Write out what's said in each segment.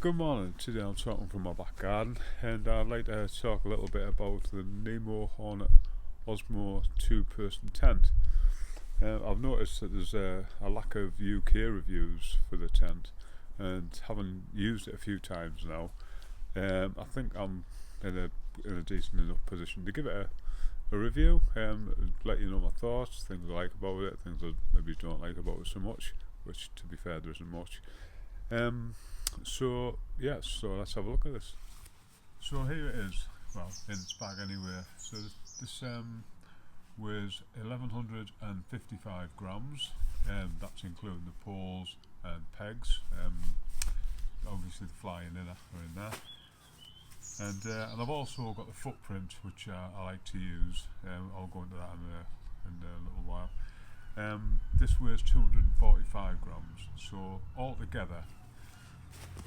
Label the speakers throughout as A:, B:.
A: Good morning. Today I'm talking from my back garden, and I'd like to talk a little bit about the Nemo Hornet Osmo two-person tent. I've noticed that there's a lack of UK reviews for the tent, and having used it a few times now, I think I'm in a decent enough position to give it a review. Let you know my thoughts, things I like about it, things I maybe don't like about it so much, which to be fair there isn't much. So let's have a look at this. So here it is, well, in its bag anyway. So this weighs 1155 grams, that's including the poles and pegs. Obviously the flying inner are in there. And I've also got the footprint, which I like to use. I'll go into that in a little while. This weighs 245 grams, so altogether,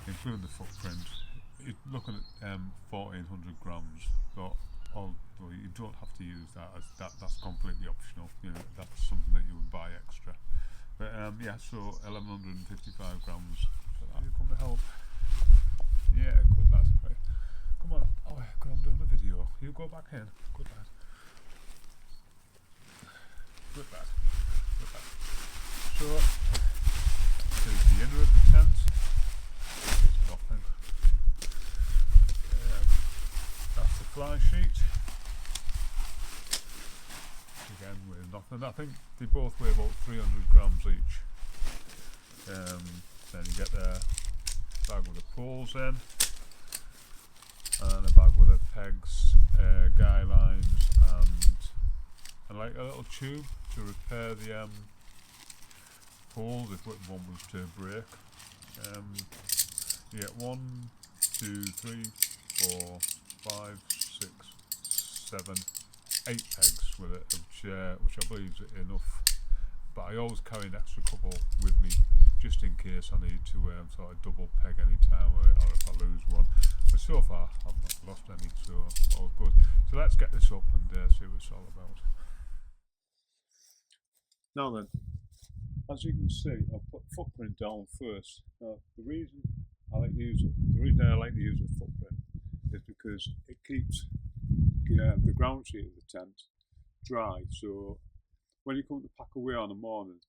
A: including the footprint, you're looking at 1400 grams. So although you don't have to use that's completely optional. You know, that's something that you would buy extra. But yeah, so 1155 grams. So you come to help. Yeah, good lad. Right. Come on. Oh, good, I'm doing a video. You go back in. Good lad. Good lad. Good lad. So here's the inner of the tent. There's nothing. That's the fly sheet. Again, with nothing. I think they both weigh about 300 grams each. Then you get the bag with the poles in, and a bag with the pegs, guy lines, and like a little tube to repair the poles if one was to break. You get 1, 2, 3, 4, 5, 6, 7, 8 pegs with it, which I believe is enough. But I always carry an extra couple with me, just in case I need to sort of double peg any time, or if I lose one. But so far I've not lost any, so all good. So let's get this up and see what it's all about. Now then, as you can see, I've put the footprint down first. Now, the reason I like to use a footprint is because it keeps the ground sheet of the tent dry. So when you come to pack away on the morning,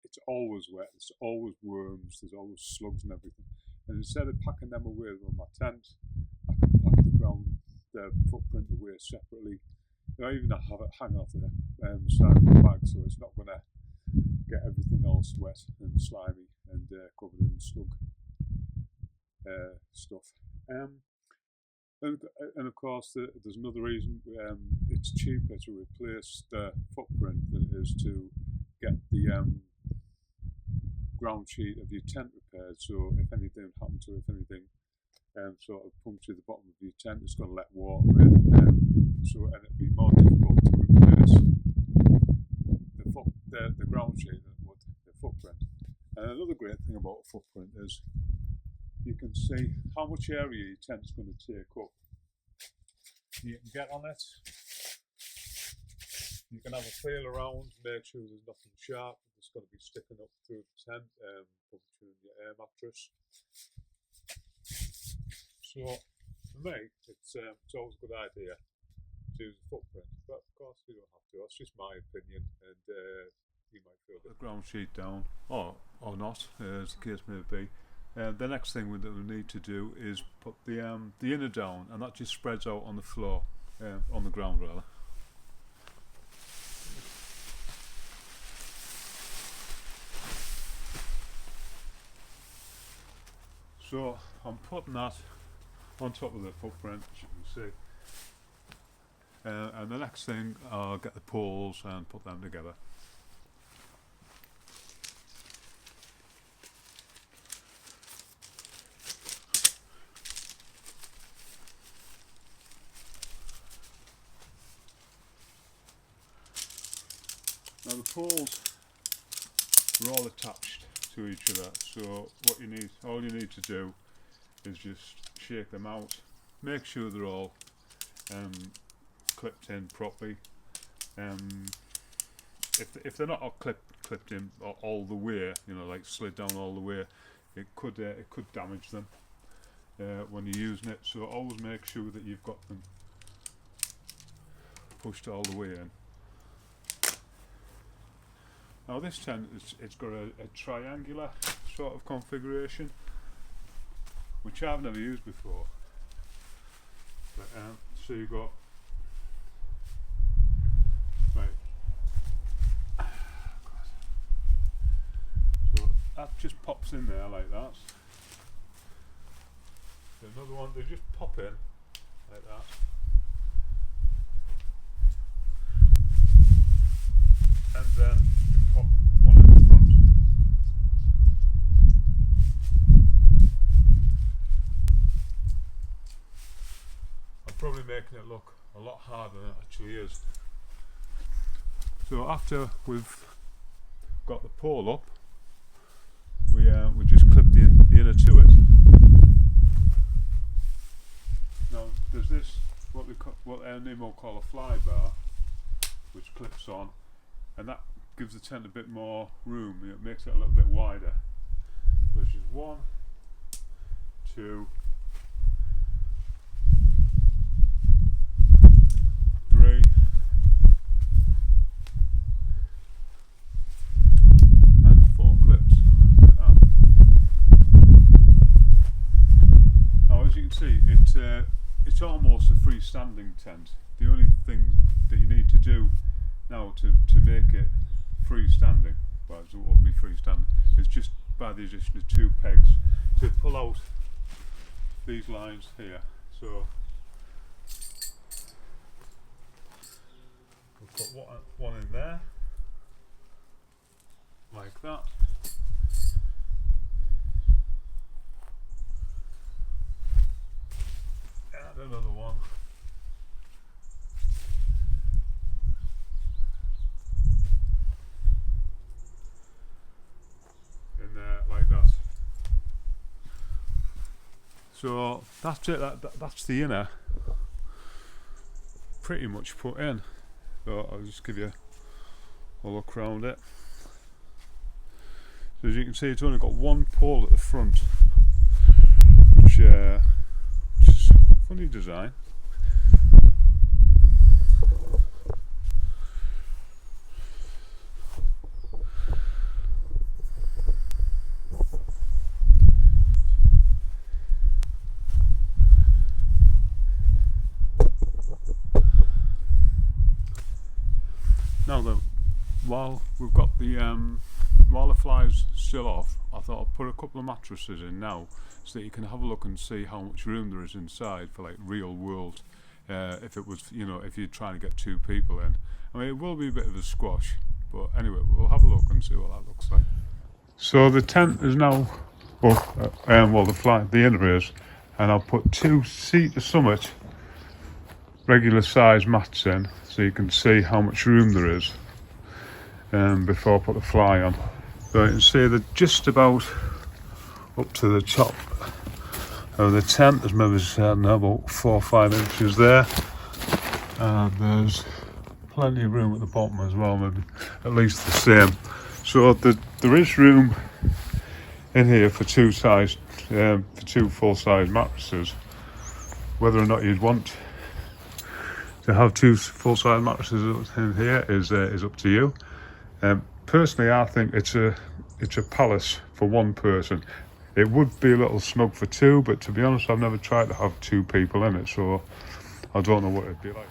A: it's always wet, there's always worms, there's always slugs and everything. And instead of packing them away with my tent, I can pack the footprint away separately. I even have it hang off the side of the bag, so it's not going to get everything else wet and slimy and covered in slug stuff. And of course, there's another reason. It's cheaper to replace the footprint than it is to get the ground sheet of your tent repaired. So if anything happened to it, if anything sort of punctured the bottom of your tent, it's going to let water in. And it'd be more difficult to replace the ground sheet than it would the footprint. And another great thing about a footprint is you can see how much area your tent's going to take up. You can get on it. You can have a feel around, make sure there's nothing sharp that's going to be sticking up through the tent, puncturing your air mattress. So for me, it's always a good idea to use a footprint, but of course you don't have to. That's just my opinion, and you might feel the ground sheet down, or not, as the case may be. The next thing that we need to do is put the inner down, and that just spreads out on the floor, on the ground rather. So I'm putting that on top of the footprint, as you can see. And the next thing, I'll get the poles and put them together. Now the poles are all attached to each other, so all you need to do is just shake them out, make sure they're all clipped in properly. If they're not all clipped in all the way, you know, like slid down all the way, it could damage them. when you're using it, so always make sure that you've got them pushed all the way in. Now this tent, it's got a triangular sort of configuration, which I've never used before. But, so you've got, right, so that just pops in there like that. There's another one, they just pop in like that. And then you pop one in the front. I'm probably making it look a lot harder than it actually is. So after we've got the pole up, we just clip the inner to it. Now there's this what our Nemo call a fly bar, which clips on, and that gives the tent a bit more room. It makes it a little bit wider. So it's just 1, 2, 3, and 4 clips like that. Now as you can see, it's almost a freestanding tent. The only thing that you need to do now to make it freestanding, well it won't be freestanding, it's just by the addition of 2 pegs to pull out these lines here. So we'll put one in there, like that. And another one. Like that. So that's it. That's the inner pretty much put in. So I'll just give you a look around it. So as you can see, it's only got one pole at the front, which is a funny design. Now though, while we've got while the fly's still off, I thought I'd put a couple of mattresses in now, so that you can have a look and see how much room there is inside for like real world. If it was, if you're trying to get 2 people in, I mean it will be a bit of a squash, but anyway, we'll have a look and see what that looks like. So the tent is now up, the inner is, and I'll put 2 Sea to Summit regular size mats in, so you can see how much room there is before I put the fly on. So you can see they're just about up to the top of the tent. There's maybe about 4 or 5 inches there, and there's plenty of room at the bottom as well, maybe at least the same. So there is room in here for 2 full-size mattresses. Whether or not you'd want to have 2 full-size mattresses in here is up to you. Personally, I think it's a palace for 1 person. It would be a little snug for 2, but to be honest, I've never tried to have 2 people in it, so I don't know what it'd be like.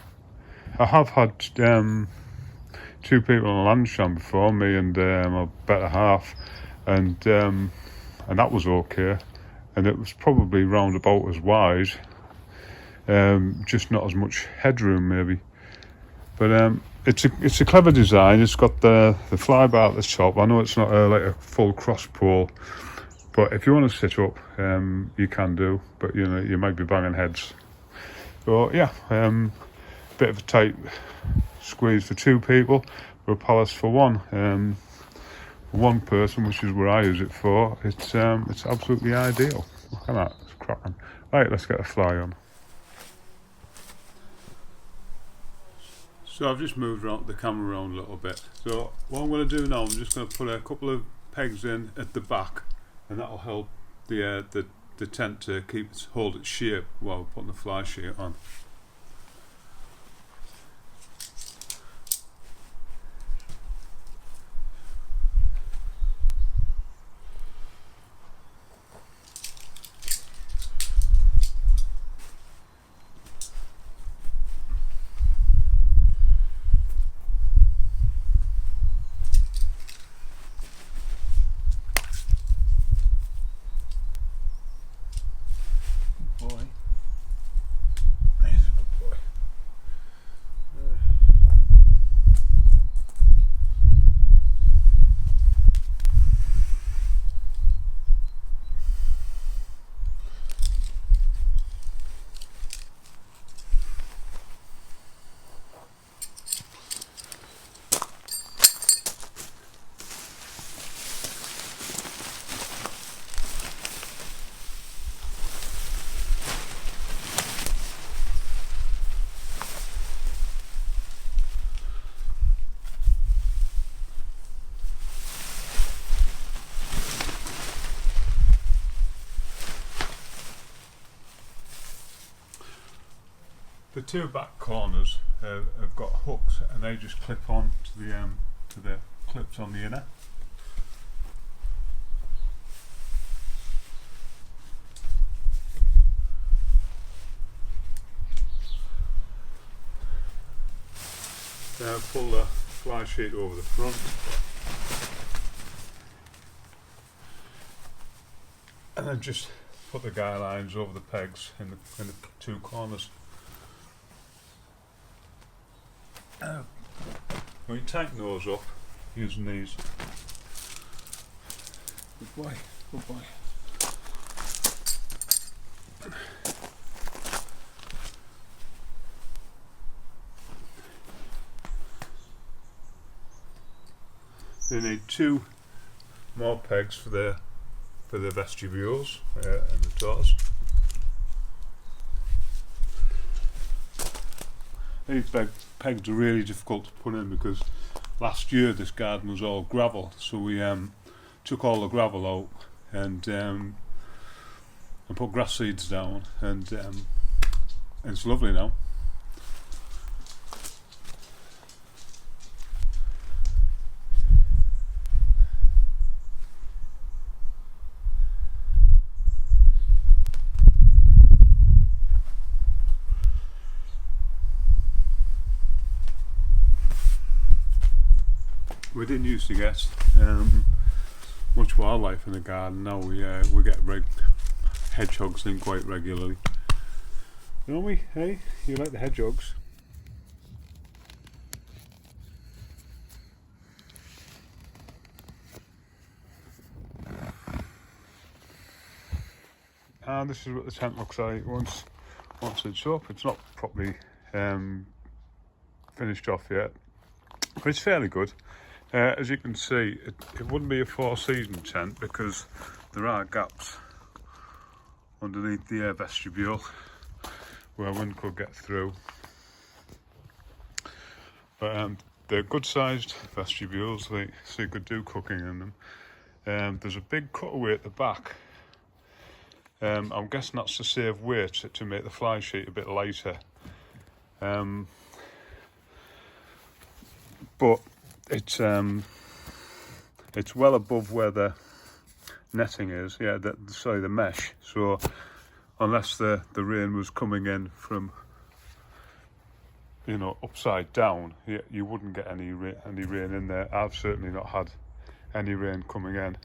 A: I have had 2 people on a Landsham before, me and my better half, and that was okay, and it was probably round about as wide. Just not as much headroom maybe, but it's a clever design. It's got the fly bar at the top. I know it's not like a full cross pole, but if you want to sit up, you can do, but you might be banging heads. So yeah, bit of a tight squeeze for 2 people, but a palace for 1. For 1 person, which is what I use it for, it's absolutely ideal. Look at that, it's cracking. Right, let's get a fly on. So I've just moved the camera around a little bit. So what I'm going to do now, I'm just going to put a couple of pegs in at the back, and that'll help the the tent to hold its shape while we're putting the fly sheet on. Boy. He's a good boy. The two back corners have got hooks, and they just clip on to the clips on the inner. Now pull the fly sheet over the front, and then just put the guy lines over the pegs in the two corners. When you tighten those up using these, good boy, good boy. They need two more pegs for the vestibules and the doors. These pegs are really difficult to put in because last year this garden was all gravel, so we took all the gravel out and put grass seeds down, and it's lovely now. We didn't used to get much wildlife in the garden. Now we get hedgehogs in quite regularly. Don't we? Hey, you like the hedgehogs? And this is what the tent looks like once it's up. It's not properly finished off yet, but it's fairly good. As you can see, it wouldn't be a four-season tent because there are gaps underneath the air vestibule where wind could get through. But they're good-sized vestibules, so you could do cooking in them. There's a big cutaway at the back. I'm guessing that's to save weight, to make the fly sheet a bit lighter. But it's well above where the netting is. Yeah, the mesh. So unless the rain was coming in from, upside down, you wouldn't get any rain in there. I've certainly not had any rain coming in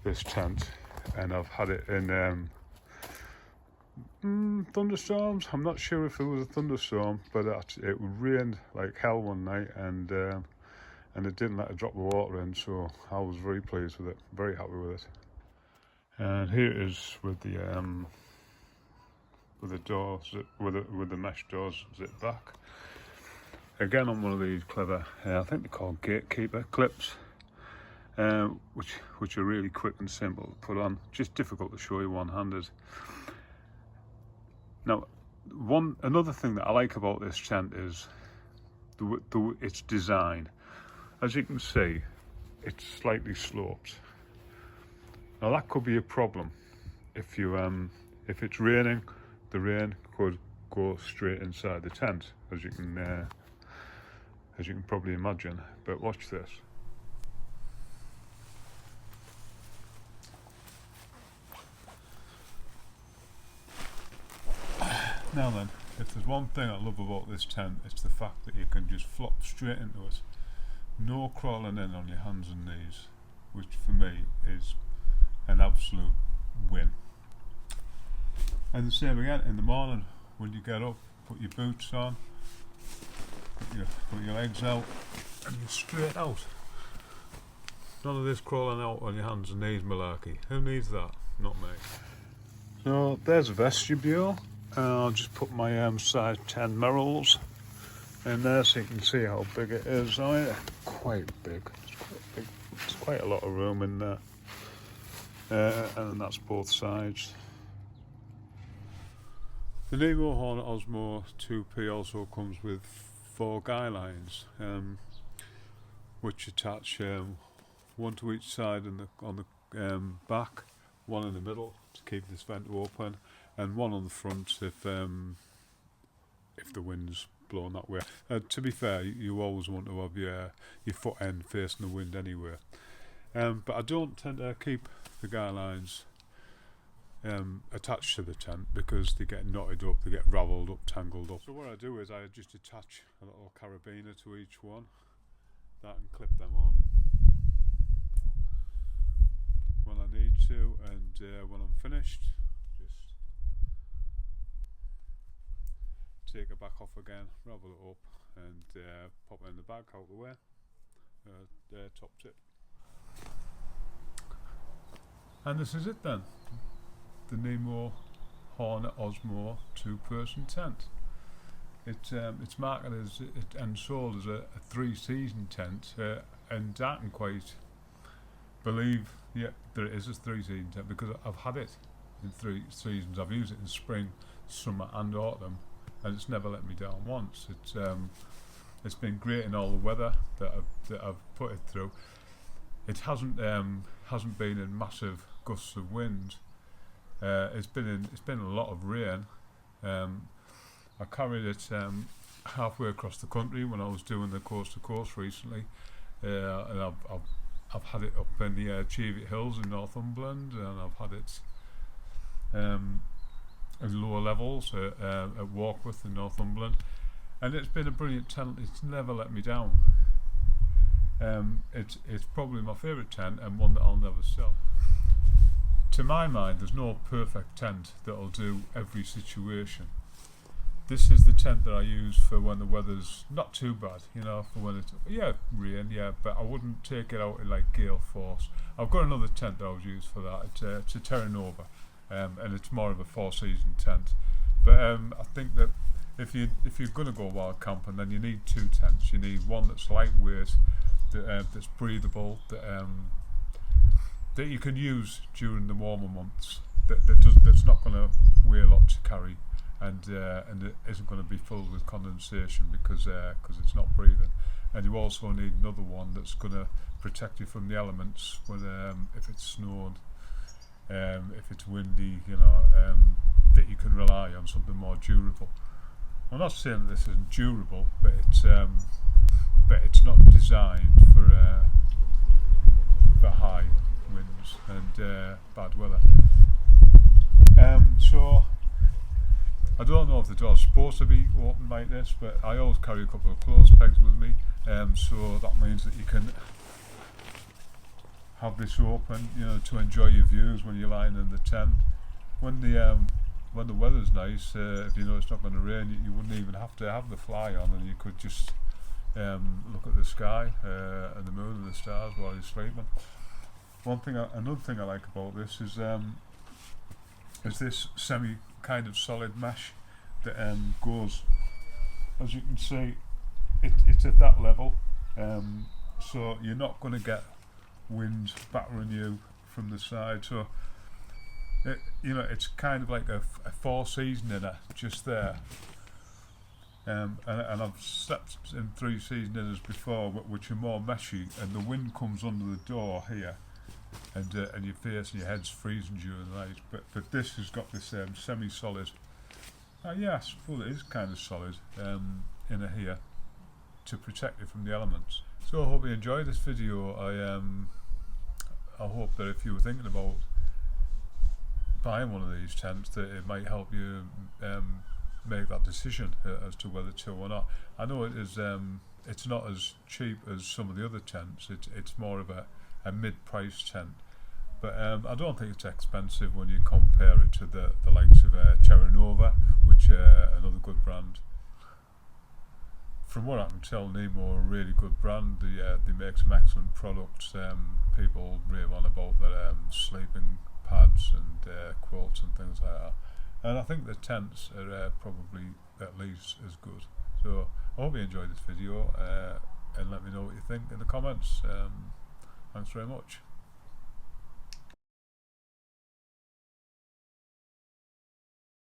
A: this tent, and I've had it in thunderstorms. I'm not sure if it was a thunderstorm, but it rained like hell one night, and it didn't let a drop of water in, so I was very pleased with it, very happy with it. And here it is with the doors, with the mesh doors zipped back. Again on one of these clever, I think they're called gatekeeper clips, which are really quick and simple to put on, just difficult to show you one-handed. Now, another thing that I like about this tent is its design. As you can see, it's slightly sloped. Now that could be a problem if it's raining, the rain could go straight inside the tent, as you can probably imagine. But watch this. Now then, if there's one thing I love about this tent, it's the fact that you can just flop straight into it. No crawling in on your hands and knees, which for me is an absolute win. And the same again in the morning when you get up, put your boots on, put your legs out, and you're straight out. None of this crawling out on your hands and knees malarkey. Who needs that? Not me. So there's a vestibule. I'll just put my size 10 mirrors in there so you can see how big it is. Oh yeah, quite big. It's quite big. There's quite a lot of room in there. And that's both sides. The Nemo Hornet Osmo 2P also comes with 4 guy lines, which attach one to each side on the back, one in the middle to keep this vent open, and one on the front if the wind's blowing that way. To be fair, you always want to have your foot end facing the wind anyway. But I don't tend to keep the guy lines attached to the tent because they get knotted up, they get ravelled up, tangled up. So what I do is I just attach a little carabiner to each one that and clip them on when I need to, and when I'm finished, just take it back off again, ravel it up, and pop it in the bag out the way. Top tip. And this is it then. The Nemo Hornet Osmo 2-person tent. It's marketed and sold as a 3-season tent, and I can quite believe that it is a 3-season tent because I've had it in 3 seasons. I've used it in spring, summer and autumn, and it's never let me down once. It's been great in all the weather that I've put it through. It hasn't been in massive gusts of wind. It's been a lot of rain. I carried it halfway across the country when I was doing the coast to coast recently, and I've had it up in the Cheviot Hills in Northumberland, and I've had it at lower levels at Warkworth in Northumberland, and it's been a brilliant tent. It's never let me down. It's probably my favourite tent and one that I'll never sell. To my mind, there's no perfect tent that'll do every situation. This is the tent that I use for when the weather's not too bad, for when it's rain, but I wouldn't take it out in like gale force. I've got another tent that I would use for that. It's a Terra Nova, and it's more of a 4-season tent. But I think that if you're going to go wild camping, then you need 2 tents. You need one that's lightweight, that's breathable, that you can use during the warmer months. That's not going to weigh a lot to carry, and it isn't going to be filled with condensation because it's not breathing. And you also need another one that's going to protect you from the elements when if it's snowing, if it's windy, that you can rely on something more durable. I'm not saying that this isn't durable, but it's not designed for high winds and bad weather. So I don't know if the door's supposed to be open like this, but I always carry a couple of clothes pegs with me, so that means that you can have this open, to enjoy your views when you're lying in the tent. When the weather's nice, if you know it's not going to rain, you wouldn't even have to have the fly on, and you could just look at the sky and the moon and the stars while you're sleeping. Another thing I like about this is this semi kind of solid mesh that goes, as you can see, it's at that level, so you're not going to get wind battering you from the side. So it's kind of like a 4-season inner just there. And I've slept in 3-season inners before, which are more meshy, and the wind comes under the door here, and your face and your head's freezing during the night. But this has got this semi-solid. Yes, well it is kind of solid inner here to protect you from the elements. So I hope you enjoyed this video. I hope that if you were thinking about buying one of these tents, that it might help you make that decision as to whether to or not. I know it is. It's not as cheap as some of the other tents. It's more of a mid-price tent, but I don't think it's expensive when you compare it to the likes of Terra Nova, which another good brand. From what I can tell, Nemo are a really good brand. They make some excellent products. People rave on about their sleeping pads and quilts and things like that. And I think the tents are probably at least as good. So I hope you enjoyed this video and let me know what you think in the comments. Thanks very much.